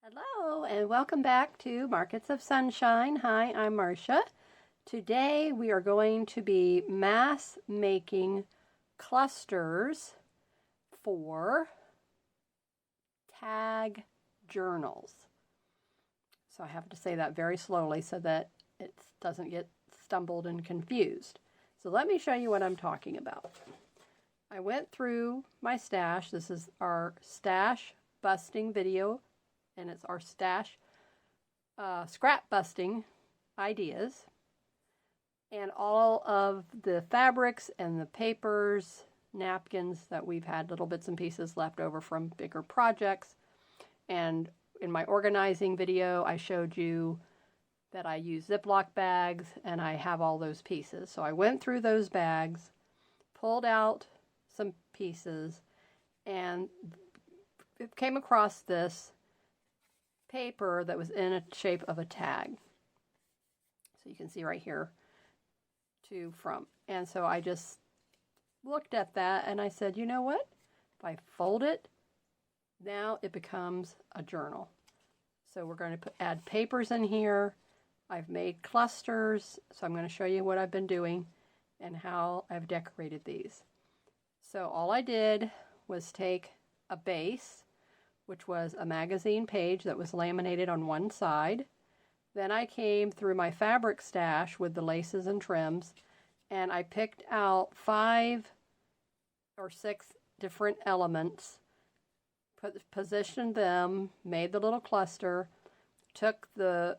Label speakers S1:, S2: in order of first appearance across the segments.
S1: Hello and welcome back to Markets of Sunshine. Hi, I'm Marsha. Today we are going to be mass making clusters for tag journals. So I have to say that very slowly so that it doesn't get stumbled and confused. So let me show you what I'm talking about. I went through my stash. This is our stash busting video, and it's our stash scrap busting ideas. And all of the fabrics and the papers, napkins that we've had little bits and pieces left over from bigger projects. And in my organizing video, I showed you that I use Ziploc bags and I have all those pieces. So I went through those bags, pulled out some pieces, and came across this paper that was in a shape of a tag. So you can see right here, to, from. And so I just looked at that and I said, you know what? If I fold it, now it becomes a journal. So we're going to add papers in here. I've made clusters, so I'm going to show you what I've been doing and how I've decorated these. So all I did was take a base, which was a magazine page that was laminated on one side. Then I came through my fabric stash with the laces and trims, and I picked out 5 or 6 different elements, positioned them, made the little cluster, took the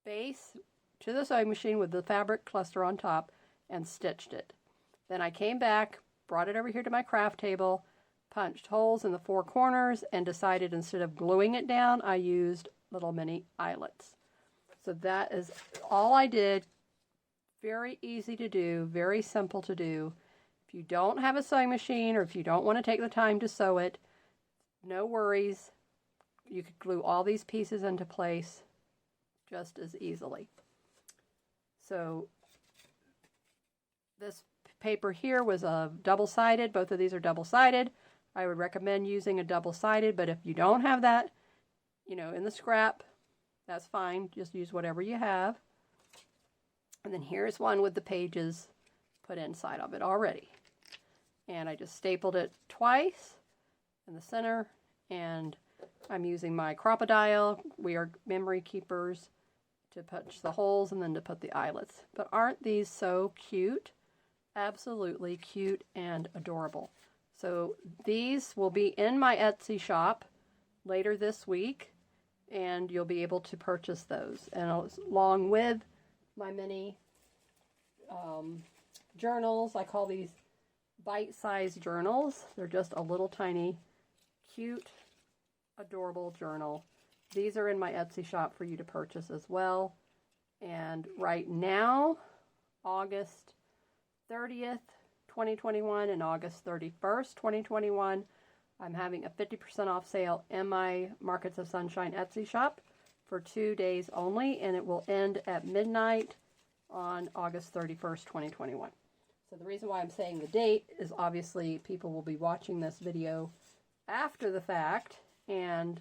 S1: base to the sewing machine with the fabric cluster on top, and stitched it. Then I came back, brought it over here to my craft table, punched holes in the 4 corners, and decided instead of gluing it down, I used little mini eyelets. So that is all I did. Very easy to do, very simple to do. If you don't have a sewing machine or if you don't want to take the time to sew it, no worries. You could glue all these pieces into place just as easily. So this paper here was a double-sided. Both of these are double-sided. I would recommend using a double-sided, but if you don't have that, you know, in the scrap, that's fine. Just use whatever you have. And then here's one with the pages put inside of it already. And I just stapled it twice in the center, and I'm using my crocodile. We are memory keepers to punch the holes and then to put the eyelets. But aren't these so cute? Absolutely cute and adorable. So these will be in my Etsy shop later this week, and you'll be able to purchase those. And along with my mini journals, I call these bite-sized journals. They're just a little tiny, cute, adorable journal. These are in my Etsy shop for you to purchase as well. And right now, August 30th, 2021 and August 31st, 2021, I'm having a 50% off sale in my Markets of Sunshine Etsy shop for 2 days only, and it will end at midnight on August 31st, 2021. So the reason why I'm saying the date is obviously people will be watching this video after the fact, and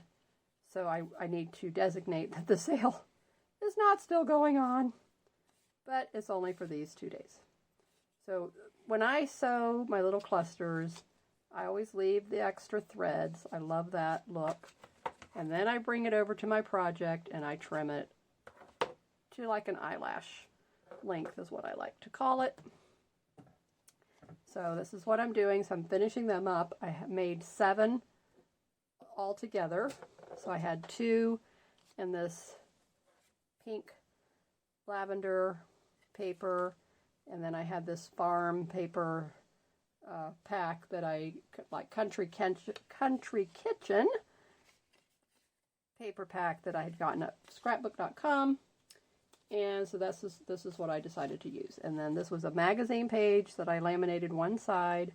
S1: so I need to designate that the sale is not still going on, but it's only for these 2 days. So when I sew my little clusters, I always leave the extra threads. I love that look. And then I bring it over to my project and I trim it to like an eyelash length is what I like to call it. So this is what I'm doing. So I'm finishing them up. I have made 7 altogether. So I had 2 in this pink lavender paper, and then I had this farm paper pack that I like, country kitchen paper pack that I had gotten at scrapbook.com. And so this is what I decided to use. And then this was a magazine page that I laminated one side,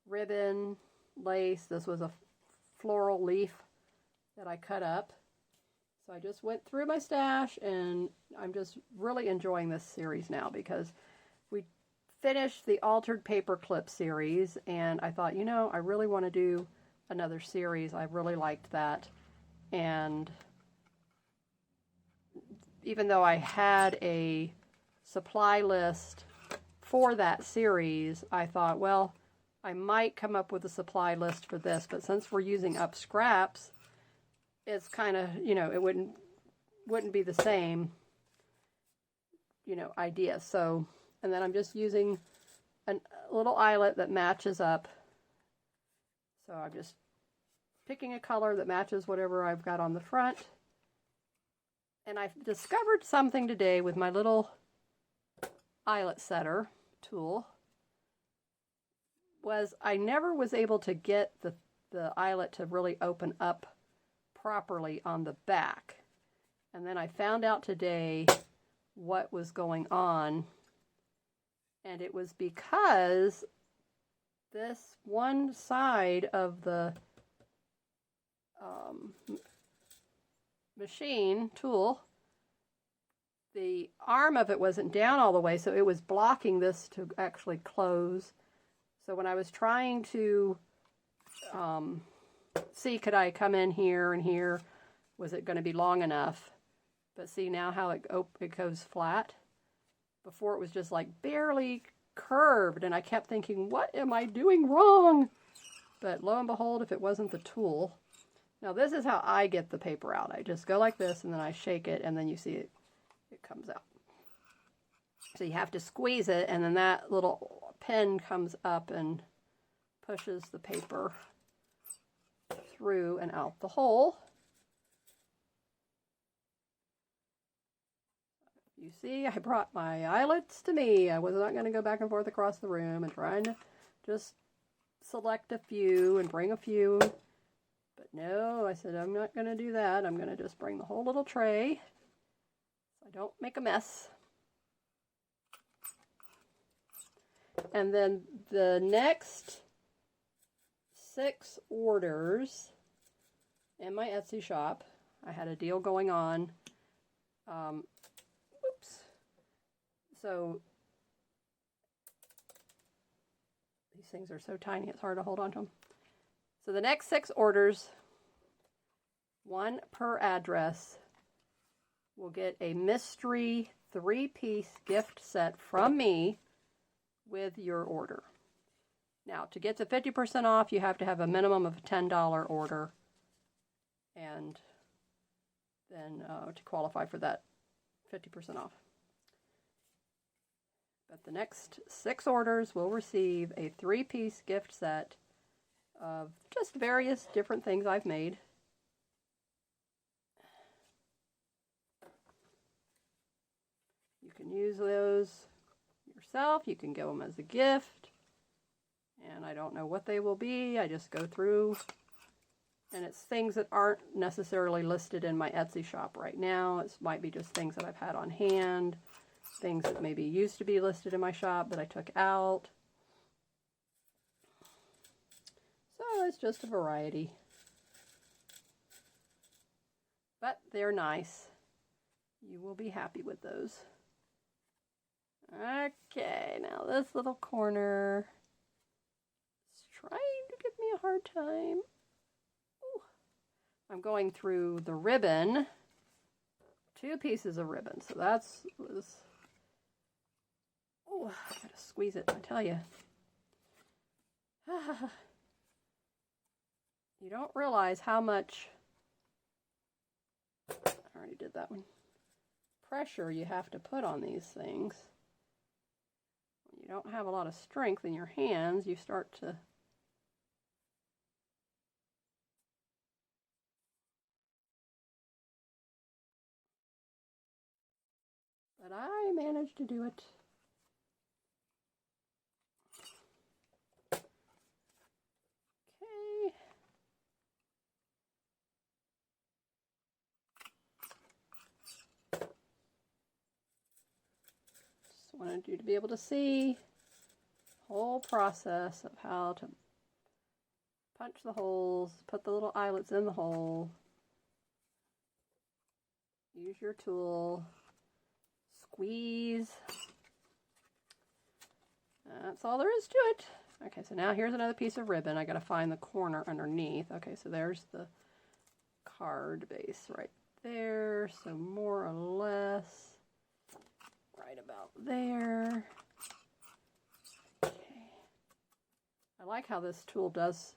S1: ribbon, lace. This was a floral leaf that I cut up. So I just went through my stash, and I'm just really enjoying this series now because we finished the altered paper clip series, and I thought, you know, I really want to do another series. I really liked that. and even though I had a supply list for that series, I thought, well, I might come up with a supply list for this, but since we're using up scraps, it's kind of, you know, it wouldn't be the same, you know, idea. So, and then I'm just using a little eyelet that matches up. So I'm just picking a color that matches whatever I've got on the front. And I discovered something today with my little Eyelet Setter tool. Was I never was able to get the eyelet to really open up properly on the back. And then I found out today what was going on. And it was because this one side of the machine tool, the arm of it wasn't down all the way, so it was blocking this to actually close. So when I was trying to see, could I come in here and here, was it going to be long enough? But see now how it goes flat. Before it was just like barely curved, and I kept thinking, what am I doing wrong? But lo and behold, if it wasn't the tool. Now this is how I get the paper out. I just go like this, and then I shake it, and then you see it comes out. So you have to squeeze it, and then that little pen comes up and pushes the paper through and out the hole. You see, I brought my eyelets to me. I was not going to go back and forth across the room and trying to just select a few and bring a few. But no, I said, I'm not going to do that. I'm going to just bring the whole little tray so I don't make a mess. And then the next 6 orders in my Etsy shop, I had a deal going on. So these things are so tiny, it's hard to hold on to them. So the next 6 orders, 1 per address, will get a mystery 3-piece gift set from me with your order. Now, to get to 50% off, you have to have a minimum of a $10 order, and then to qualify for that 50% off. But the next 6 orders will receive a 3-piece gift set of just various different things I've made. You can use those yourself. You can give them as a gift. And I don't know what they will be. I just go through. And it's things that aren't necessarily listed in my Etsy shop right now. It might be just things that I've had on hand. Things that maybe used to be listed in my shop that I took out. So it's just a variety. But they're nice. You will be happy with those. Okay, now this little corner is trying to give me a hard time. Ooh. I'm going through the ribbon. 2 pieces of ribbon. So that's this. Oh, I gotta squeeze it, I tell you. You don't realize how much, I already did that one, pressure you have to put on these things. When you don't have a lot of strength in your hands, you start to but I managed to do it. Wanted you to be able to see the whole process of how to punch the holes, put the little eyelets in the hole, use your tool, squeeze. That's all there is to it. Okay, so now here's another piece of ribbon. I got to find the corner underneath. Okay, so there's the card base right there, so more or less right about there. Okay. I like how this tool does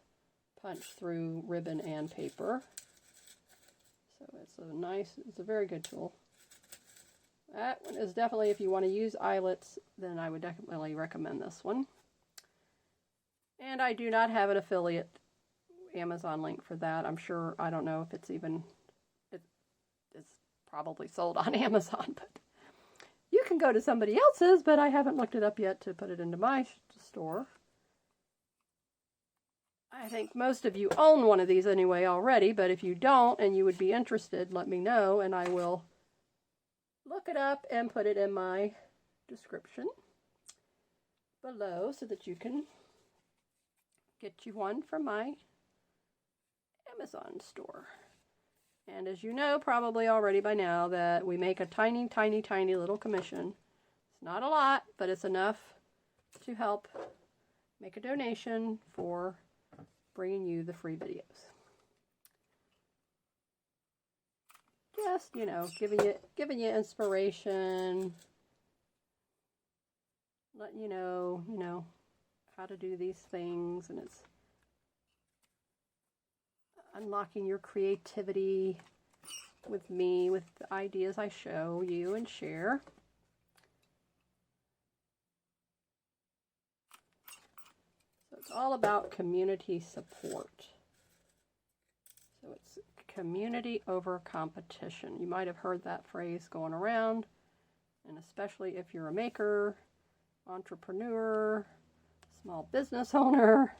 S1: punch through ribbon and paper. So it's a very good tool. That one is definitely, if you want to use eyelets, then I would definitely recommend this one. And I do not have an affiliate Amazon link for that. I'm sure, I don't know if it's probably sold on Amazon, but you can go to somebody else's, but I haven't looked it up yet to put it into my store. I think most of you own one of these anyway already, but if you don't and you would be interested, let me know and I will look it up and put it in my description below so that you can get you one from my Amazon store. And as you know probably already by now, that we make a tiny, tiny, tiny little commission. It's not a lot, but it's enough to help make a donation for bringing you the free videos. Just, you know, giving you inspiration, letting you know, how to do these things, and it's unlocking your creativity with me, with the ideas I show you and share. So it's all about community support. So it's community over competition. You might have heard that phrase going around, and especially if you're a maker, entrepreneur, small business owner.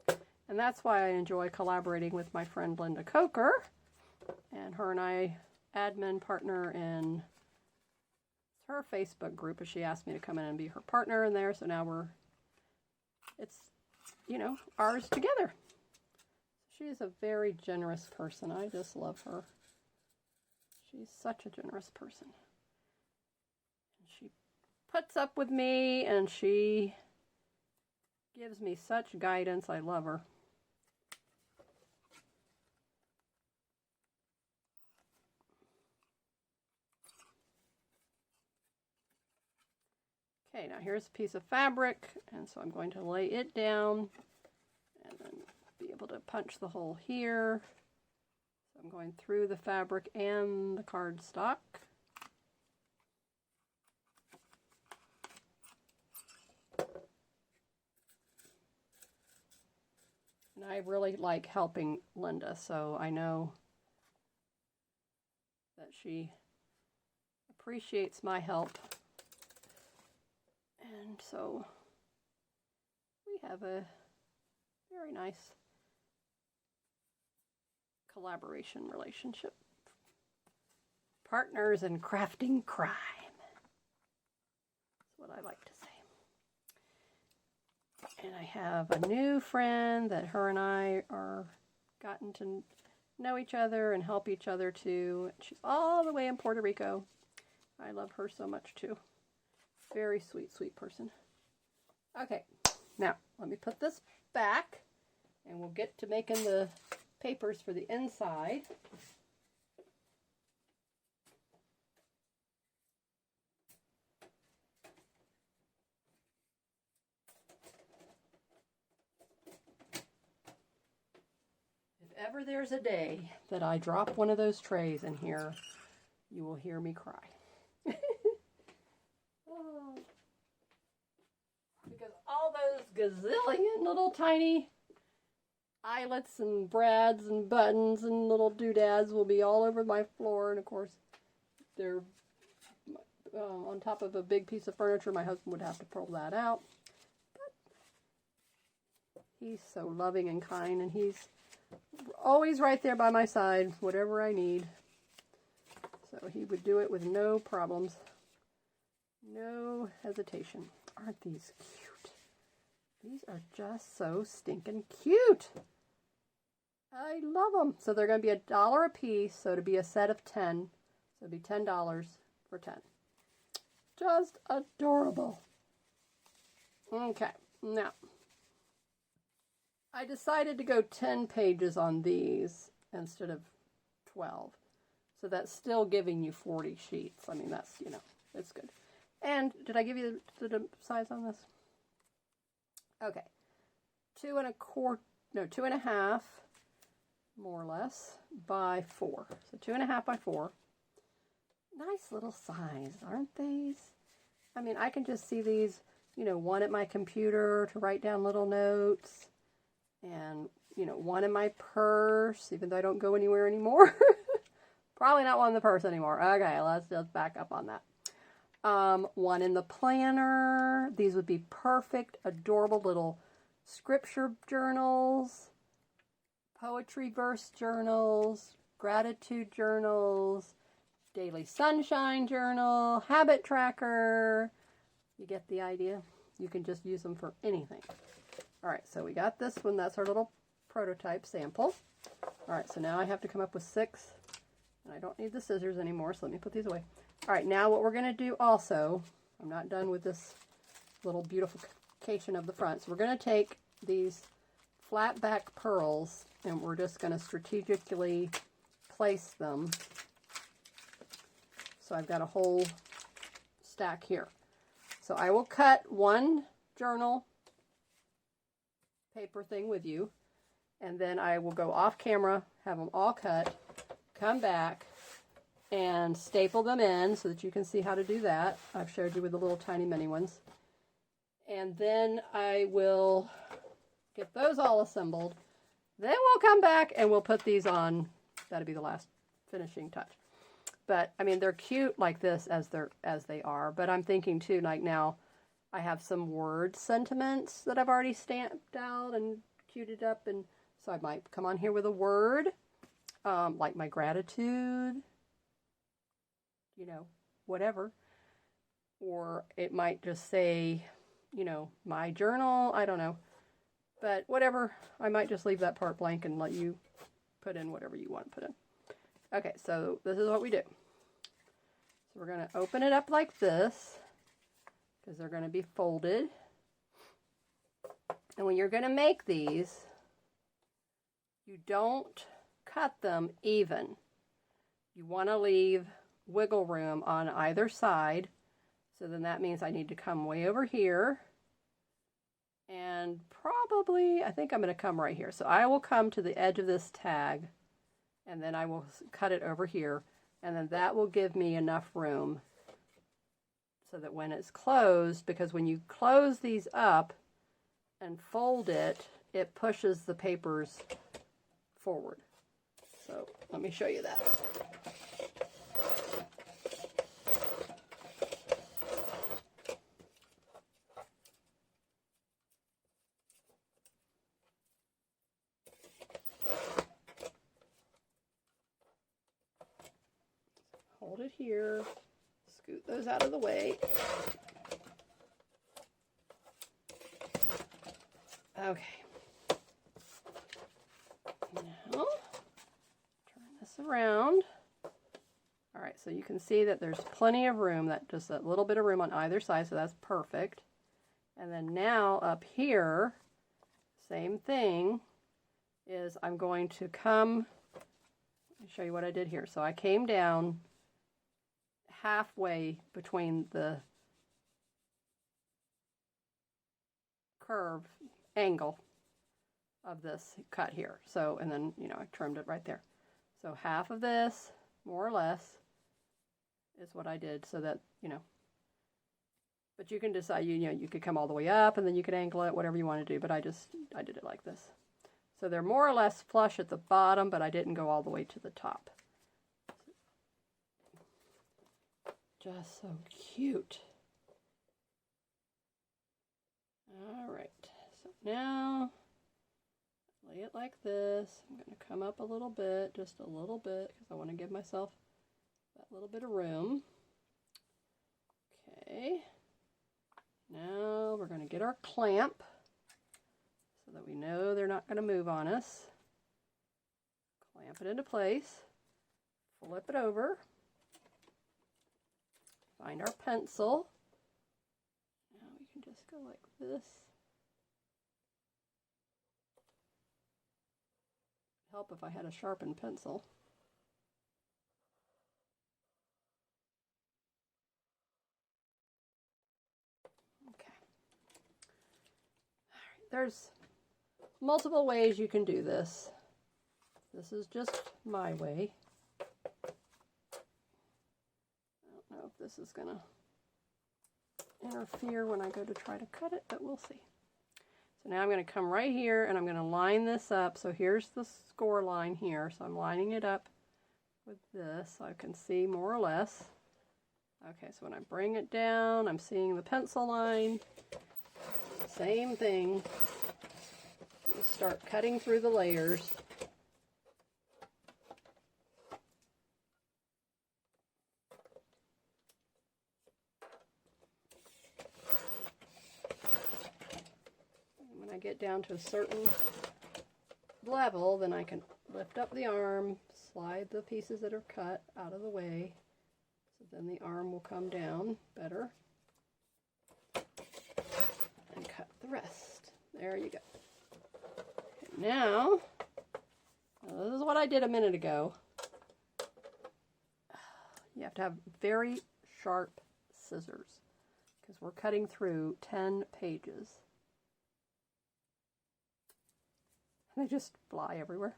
S1: Okay. And that's why I enjoy collaborating with my friend Linda Coker, and her and I admin partner in her Facebook group, and she asked me to come in and be her partner in there, so now it's, you know, ours together. She's a very generous person. I just love her. She's such a generous person. She puts up with me and she gives me such guidance. I love her. Okay, now here's a piece of fabric, and so I'm going to lay it down and then be able to punch the hole here. So I'm going through the fabric and the cardstock. And I really like helping Linda, so I know that she appreciates my help. And so we have a very nice collaboration relationship. Partners in crafting crime. That's what I like to say. And I have a new friend that her and I are gotten to know each other and help each other too. She's all the way in Puerto Rico. I love her so much too. Very sweet, sweet person. Okay, now let me put this back and we'll get to making the papers for the inside. If ever there's a day that I drop one of those trays in here, you will hear me cry. Because all those gazillion little tiny eyelets and brads and buttons and little doodads will be all over my floor, and of course they're on top of a big piece of furniture. My husband would have to pull that out, but he's so loving and kind, and he's always right there by my side, whatever I need. So he would do it with no problems, no hesitation. Aren't these cute? These are just so stinking cute. I love them. So they're going to be $1 a piece. So to be a set of 10, so it'd be $10 for 10. Just adorable. Okay, now I decided to go 10 pages on these instead of 12. So that's still giving you 40 sheets. I mean, that's, you know, it's good. And did I give you the size on this? Okay. 2.25, more or less, by 4. So 2.5 by 4. Nice little size, aren't these? I mean, I can just see these, you know, one at my computer to write down little notes, and, you know, one in my purse, even though I don't go anywhere anymore. Probably not one in the purse anymore. Okay, let's just back up on that. One in the planner. These would be perfect, adorable little scripture journals, poetry verse journals, gratitude journals, daily sunshine journal, habit tracker. You get the idea? You can just use them for anything. All right, so we got this one. That's our little prototype sample. All right, so now I have to come up with 6. And I don't need the scissors anymore, so let me put these away. All right, now what we're going to do also, I'm not done with this little beautification of the front. So we're going to take these flat back pearls and we're just going to strategically place them. So I've got a whole stack here. So I will cut one journal paper thing with you, and then I will go off camera, have them all cut, come back and staple them in so that you can see how to do that. I've showed you with the little tiny mini ones. And then I will get those all assembled. Then we'll come back and we'll put these on. That'll be the last finishing touch. But I mean, they're cute like this as they are. But I'm thinking too, like now I have some word sentiments that I've already stamped out and cuted up, and so I might come on here with a word. Like my gratitude, you know, whatever. Or it might just say, you know, my journal, I don't know. But whatever, I might just leave that part blank and let you put in whatever you want to put in. Okay, so this is what we do. So we're going to open it up like this, because they're going to be folded. And when you're going to make these, you don't cut them even. You want to leave wiggle room on either side. So then that means I need to come way over here. And probably, I think I'm going to come right here. So I will come to the edge of this tag, and then I will cut it over here. And then that will give me enough room so that when it's closed, because when you close these up and fold it, it pushes the papers forward. So let me show you that. Hold it here, scoot those out of the way. Okay. Now, turn this around. All right, so you can see that there's plenty of room, just a little bit of room on either side, so that's perfect. And then now up here, same thing, is I'm going to come, let me show you what I did here. So I came down halfway between the curve angle of this cut here. So, and then, you know, I trimmed it right there. So half of this, more or less, is what I did, so that, you know, but you can decide, you know, you could come all the way up and then you could angle it, whatever you want to do, but I did it like this. So they're more or less flush at the bottom, but I didn't go all the way to the top. Just so cute. All right, so now lay it like this. I'm going to come up a little bit, just a little bit, because I want to give myself that little bit of room. Okay, now we're going to get our clamp so that we know they're not going to move on us. Clamp it into place, flip it over. Find our pencil. Now we can just go like this. help if I had a sharpened pencil. Okay. All right. There's multiple ways you can do this. This is just my way. I don't know if this is going to interfere when I go to try to cut it, but we'll see. So now I'm going to come right here and I'm going to line this up. So here's the score line here. So I'm lining it up with this so I can see more or less. Okay, so when I bring it down, I'm seeing the pencil line. Same thing. You start cutting through the layers. Get down to a certain level, then I can lift up the arm, slide the pieces that are cut out of the way, so then the arm will come down better, and cut the rest. There you go. Okay, now, this is what I did a minute ago. You have to have very sharp scissors, because we're cutting through 10 pages. They just fly everywhere.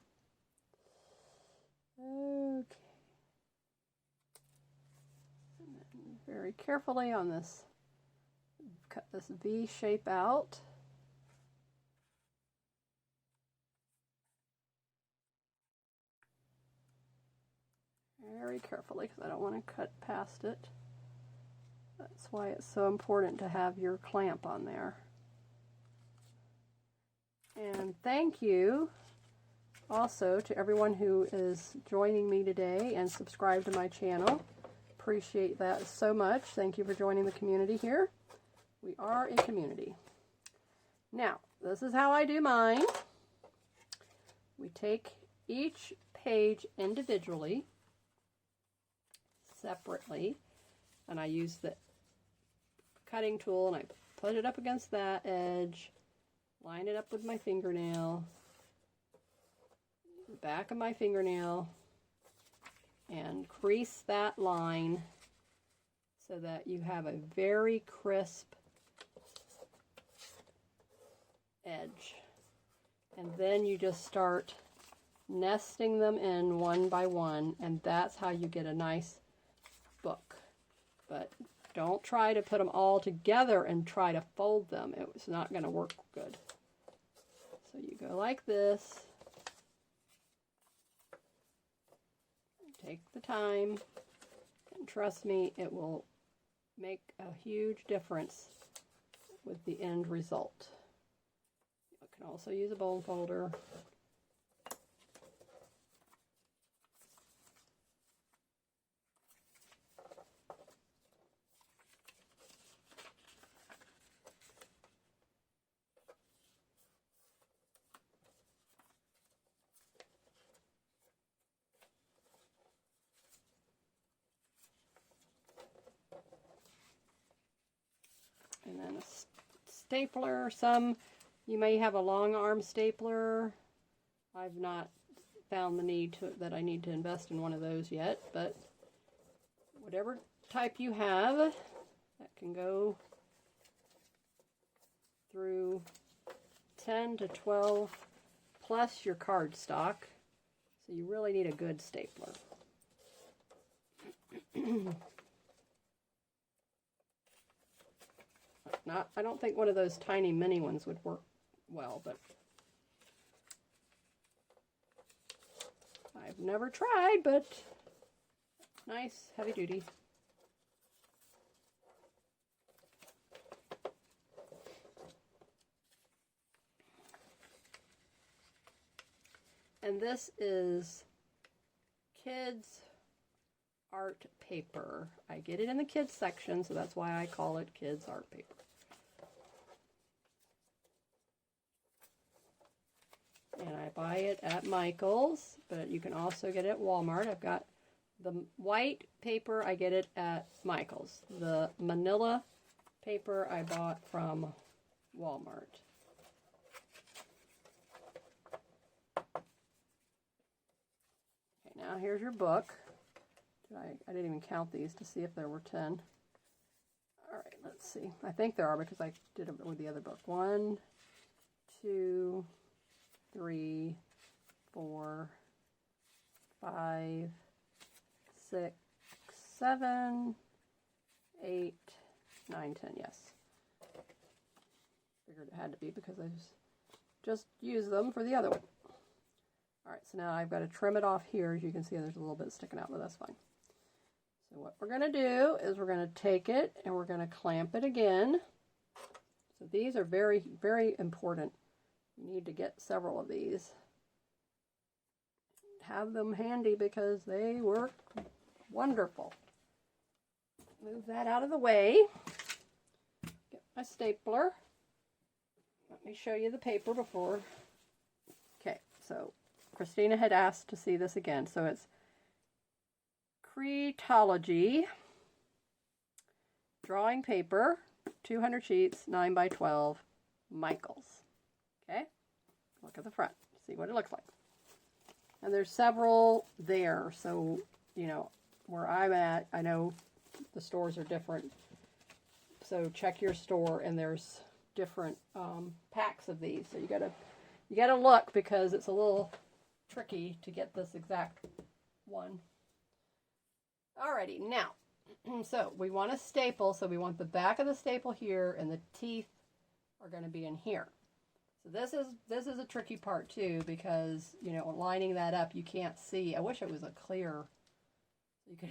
S1: Okay. And then very carefully on this, cut this V shape out. Very carefully, because I don't want to cut past it. That's why it's so important to have your clamp on there. And thank you also to everyone who is joining me today and subscribe to my channel. Appreciate that so much. Thank you for joining the community here. We are a community. Now, this is how I do mine. We take each page individually, separately, and I use the cutting tool and I put it up against that edge. Line it up with my fingernail, the back of my fingernail, and crease that line so that you have a very crisp edge. And then you just start nesting them in one by one, and that's how you get a nice book. But don't try to put them all together and try to fold them. It's not going to work good. So you go like this. Take the time, and trust me, it will make a huge difference with the end result. You can also use a bone folder. And then a stapler. Some, you may have a long arm stapler. I've not found the need to, that I need to invest in one of those yet, but whatever type you have, that can go through 10 to 12 plus your cardstock. So you really need a good stapler. I don't think one of those tiny mini ones would work well, but I've never tried, but nice, heavy duty. And this is kids art paper. I get it in the kids section, so that's why I call it kids art paper. And I buy it at Michael's, but you can also get it at Walmart. I've got the white paper, I get it at Michael's. The manila paper I bought from Walmart. Now here's your book. I didn't even count these to see if there were 10. All right, let's see. I think there are because I did it with the other book. 1, 2, 3, 4, 5, 6, 7, 8, 9, 10. Yes. Figured it had to be because I just used them for the other one. All right, so now I've got to trim it off here. As you can see, there's a little bit sticking out, but that's fine. So what we're going to do is we're going to take it and we're going to clamp it again. So these are very, very important. You need to get several of these. Have them handy because they work wonderful. Move that out of the way. Get my stapler. Let me show you the paper before. Okay, so Christina had asked to see this again. So it's Creatology drawing paper, 200 sheets, 9 by 12, Michaels. Okay, look at the front, see what it looks like. And there's several there, so you know where I'm at. I know the stores are different, so check your store, and there's different packs of these. So you gotta look because it's a little tricky to get this exact one. Alrighty, now, so we want a staple, so we want the back of the staple here, and the teeth are going to be in here. So this is a tricky part too, because you know, lining that up, you can't see. I wish it was a clear, so you could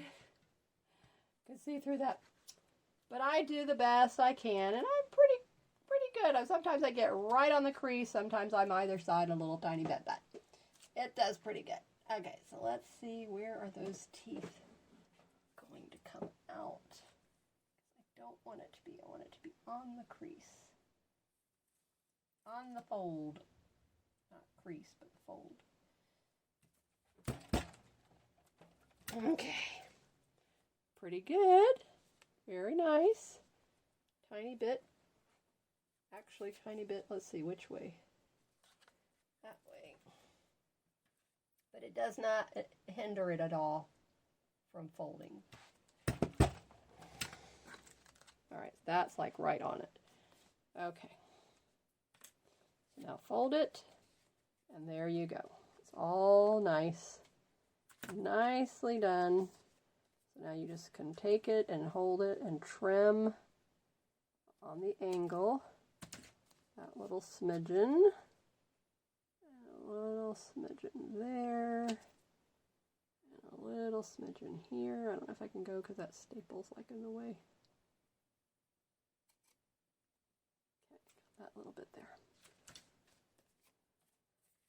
S1: see through that. But I do the best I can, and I'm pretty good. Sometimes I get right on the crease. Sometimes I'm either side a little tiny bit, but it does pretty good. Okay, so let's see, where are those teeth going to come out? I don't want it to be. I want it to be on the crease. On the fold. Not crease, but fold. Okay. Pretty good. Very nice. Tiny bit. Actually, tiny bit. Let's see, which way? That way. But it does not hinder it at all from folding. Alright, that's like right on it. Okay. So now fold it, and there you go. It's all nice. Nicely done. So now you just can take it and hold it and trim on the angle. That little smidgen. And a little smidgen there. A little smidgen here. I don't know if I can go because that staple's like in the way. Okay, got that little bit there.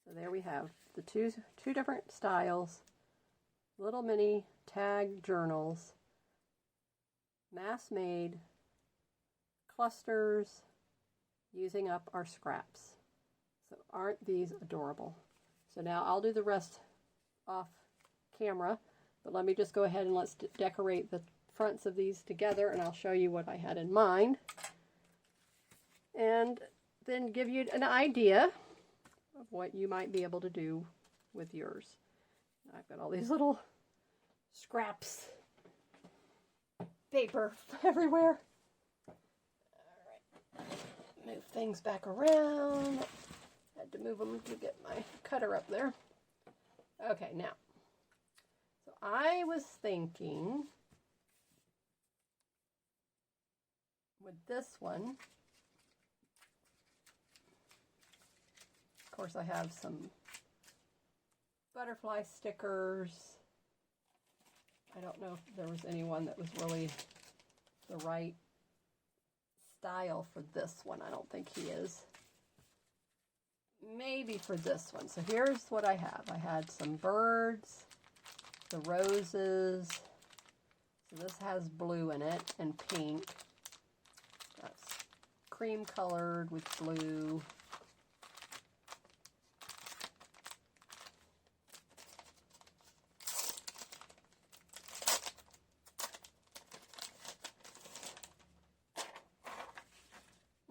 S1: So there we have the two different styles, little mini tag journals, mass made, clusters, using up our scraps. So aren't these adorable? So now I'll do the rest off camera, but let me just go ahead and let's decorate the fronts of these together, and I'll show you what I had in mind, and then give you an idea of what you might be able to do with yours. I've got all these little scraps, paper everywhere. All right, move things back around. Had to move them to get my cutter up there. Okay, now, so I was thinking with this one, of course I have some butterfly stickers. I don't know if there was anyone that was really the right style for this one. I don't think he is. Maybe for this one. So here's what I have. I had some birds, the roses. So this has blue in it and pink. That's cream colored with blue.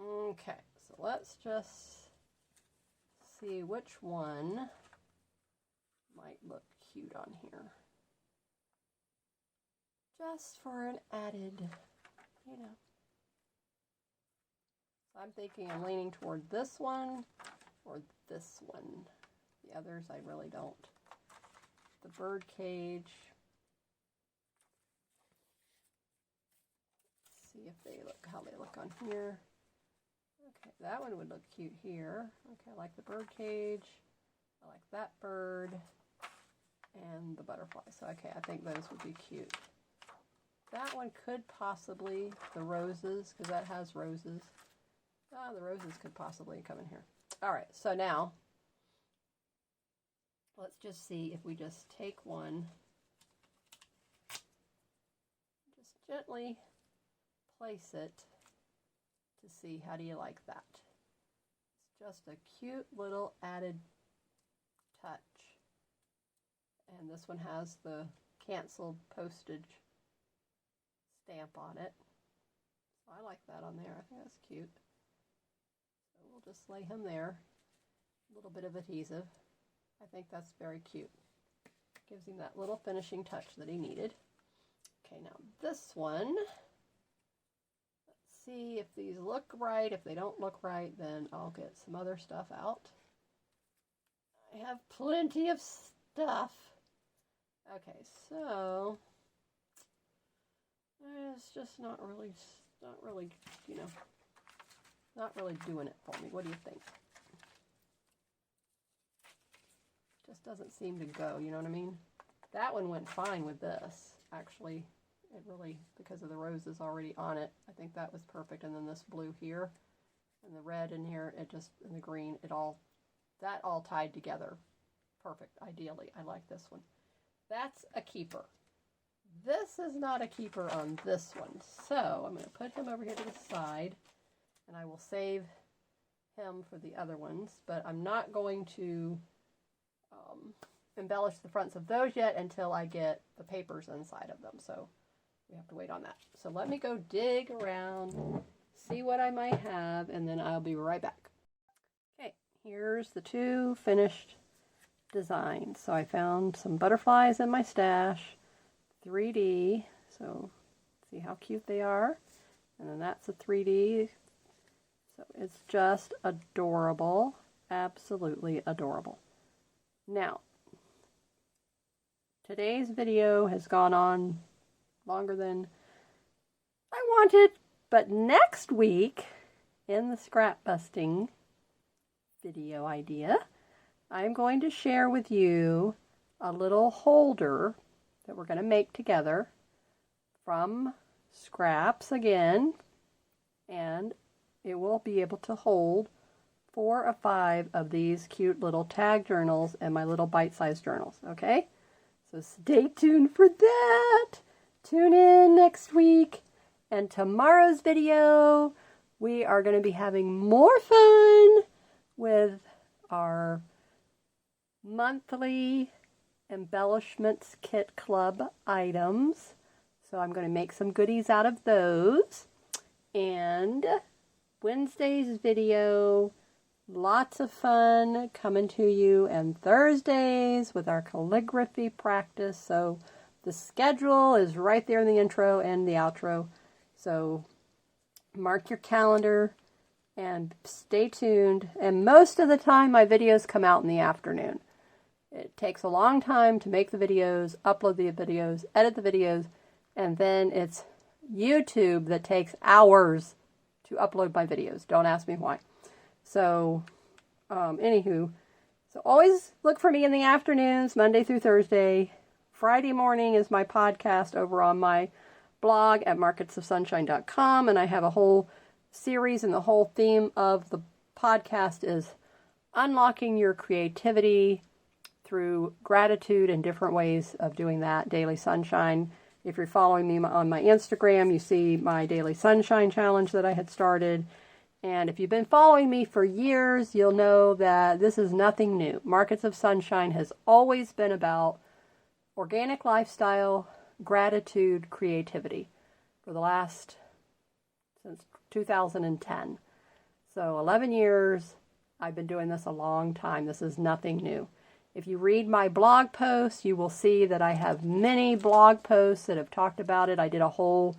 S1: Okay, so let's just see which one might look cute on here. Just for an added, you know. So I'm thinking I'm leaning toward this one or this one. The others I really don't. The bird cage. Let's see if they look, how they look on here. Okay, that one would look cute here. Okay, I like the bird cage. I like that bird and the butterfly. So okay, I think those would be cute. That one could possibly, the roses, because that has roses. The roses could possibly come in here. All right, so now let's just see if we just take one, just gently place it to see how do you like that. It's just a cute little added touch. And this one has the canceled postage stamp on it. So I like that on there. I think that's cute. So we'll just lay him there. A little bit of adhesive. I think that's very cute. Gives him that little finishing touch that he needed. Okay, now this one. Let's see if these look right. If they don't look right, then I'll get some other stuff out. I have plenty of stuff. Okay, so it's just not really, you know, not really doing it for me. What do you think? Just doesn't seem to go, you know what I mean? That one went fine with this, actually. It really, because of the roses already on it, I think that was perfect. And then this blue here, and the red in here, it just, and the green, that all tied together. Perfect, ideally. I like this one. That's a keeper. This is not a keeper on this one. So I'm going to put him over here to the side, and I will save him for the other ones. But I'm not going to embellish the fronts of those yet until I get the papers inside of them. So we have to wait on that. So let me go dig around, see what I might have, and then I'll be right back. Okay, here's the two finished designs. So I found some butterflies in my stash, 3D, so see how cute they are. And then that's a 3D. So it's just adorable, absolutely adorable. Now, today's video has gone on longer than I wanted, but next week in the scrap busting video idea, I'm going to share with you a little holder that we're going to make together from scraps again, and it will be able to hold 4 or 5 of these cute little tag journals and my little bite-sized journals, okay? So stay tuned for that. Tune in next week. And tomorrow's video, we are going to be having more fun with our monthly embellishments kit club items. So I'm going to make some goodies out of those. And Wednesday's video, lots of fun coming to you, and Thursdays with our calligraphy practice. So the schedule is right there in the intro and the outro. So mark your calendar and stay tuned. And most of the time my videos come out in the afternoon. It takes a long time to make the videos, upload the videos, edit the videos, and then it's YouTube that takes hours to upload my videos. Don't ask me why. So, anywho, so always look for me in the afternoons, Monday through Thursday. Friday morning is my podcast over on my blog at marketsofsunshine.com, and I have a whole series, and the whole theme of the podcast is unlocking your creativity through gratitude and different ways of doing that. Daily Sunshine. If you're following me on my Instagram, you see my Daily Sunshine Challenge that I had started. And if you've been following me for years, you'll know that this is nothing new. Markets of Sunshine has always been about organic lifestyle, gratitude, creativity for the last, since 2010. So 11 years, I've been doing this a long time. This is nothing new. If you read my blog posts, you will see that I have many blog posts that have talked about it. I did a whole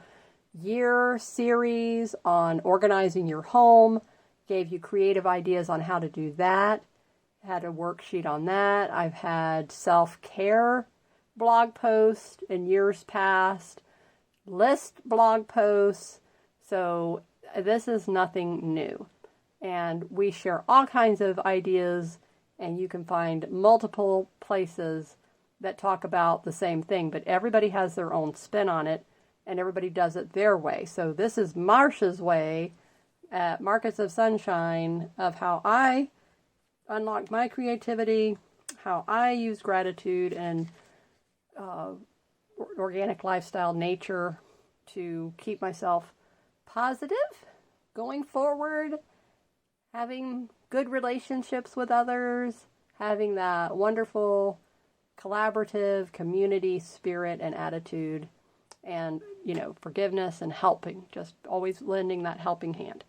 S1: year series on organizing your home, gave you creative ideas on how to do that, had a worksheet on that. I've had self-care blog posts in years past, list blog posts. So this is nothing new. And we share all kinds of ideas, and you can find multiple places that talk about the same thing, but everybody has their own spin on it, and everybody does it their way. So this is Marsha's way at Markets of Sunshine of how I unlock my creativity, how I use gratitude and organic lifestyle, nature, to keep myself positive going forward, having good relationships with others, having that wonderful collaborative community spirit and attitude, and, you know, forgiveness and helping, just always lending that helping hand.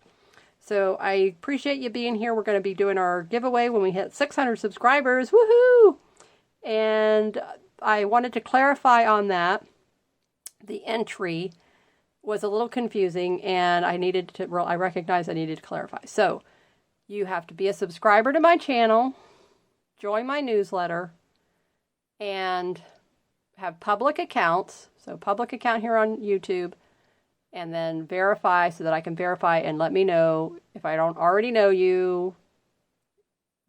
S1: So I appreciate you being here. We're going to be doing our giveaway when we hit 600 subscribers. Woohoo! And I wanted to clarify on that. The entry was a little confusing, and I recognized I needed to clarify. So you have to be a subscriber to my channel, join my newsletter, and have public accounts. So public account here on YouTube, and then verify so that I can verify and let me know if I don't already know you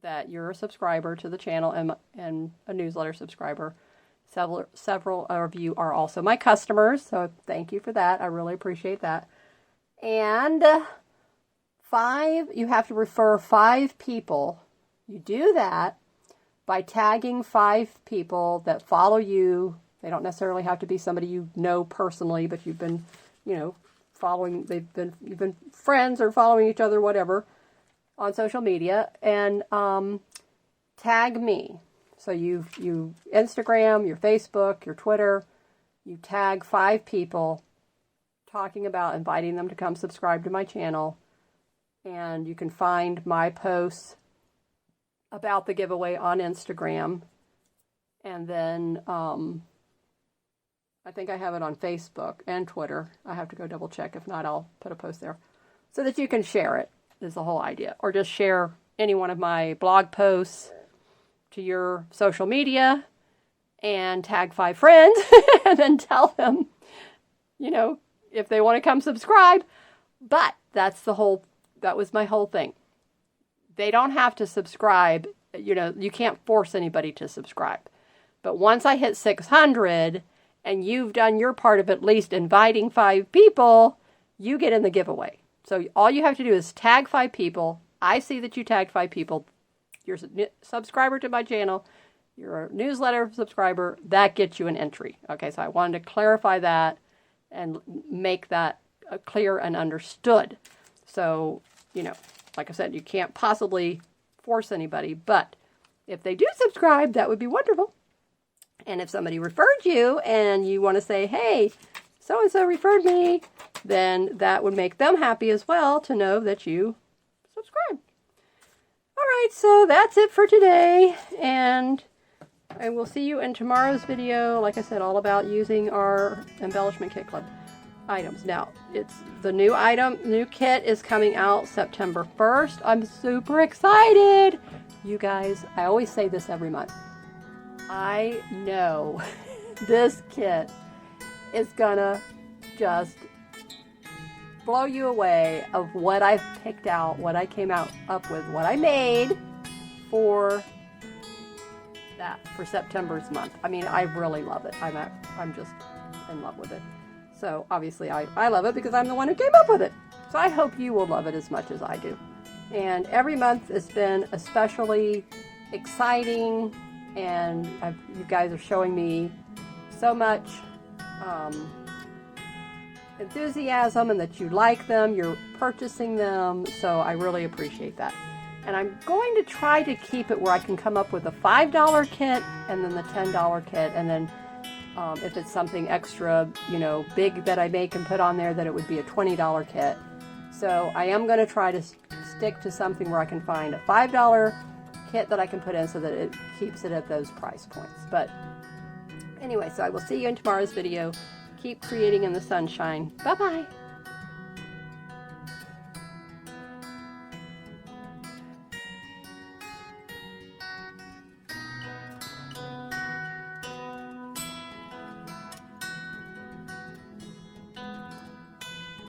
S1: that you're a subscriber to the channel and a newsletter subscriber. Several of you are also my customers, so thank you for that. I really appreciate that. And you have to refer 5 people. You do that by tagging 5 people that follow you. They don't necessarily have to be somebody you know personally, but you've been, you know, following, you've been friends or following each other, whatever, on social media, and tag me. So you Instagram, your Facebook, your Twitter, you tag 5 people talking about inviting them to come subscribe to my channel. And you can find my posts about the giveaway on Instagram. And then I think I have it on Facebook and Twitter. I have to go double check. If not, I'll put a post there so that you can share it, is the whole idea. Or just share any one of my blog posts to your social media and tag 5 friends and then tell them, you know, if they want to come subscribe. But that was my whole thing. They don't have to subscribe. You know, you can't force anybody to subscribe. But once I hit 600 and you've done your part of at least inviting 5 people, you get in the giveaway. So all you have to do is tag 5 people. I see that you tagged 5 people. You're a subscriber to my channel. You're a newsletter subscriber. That gets you an entry. Okay, so I wanted to clarify that and make that clear and understood. So, you know, like I said, you can't possibly force anybody, but if they do subscribe, that would be wonderful. And if somebody referred you and you want to say, hey, so-and-so referred me, then that would make them happy as well to know that you subscribed. All right, so that's it for today, and I will see you in tomorrow's video. Like I said, all about using our Embellishment Kit Club items. Now, it's the new kit is coming out September 1st. I'm super excited. You guys, I always say this every month. I know this kit is gonna just blow you away of what I've picked out, what I came up with, what I made for September's month. I mean, I really love it. I'm just in love with it. So obviously I love it because I'm the one who came up with it. So I hope you will love it as much as I do. And every month has been especially exciting, and you guys are showing me so much enthusiasm, and that you like them, you're purchasing them, so I really appreciate that. And I'm going to try to keep it where I can come up with a $5 kit and then the $10 kit, and then if it's something extra, you know, big that I make and put on there, that it would be a $20 kit. So I am going to try to stick to something where I can find a $5 kit that I can put in so that it keeps it at those price points. But anyway, so I will see you in tomorrow's video. Keep creating in the sunshine. Bye-bye.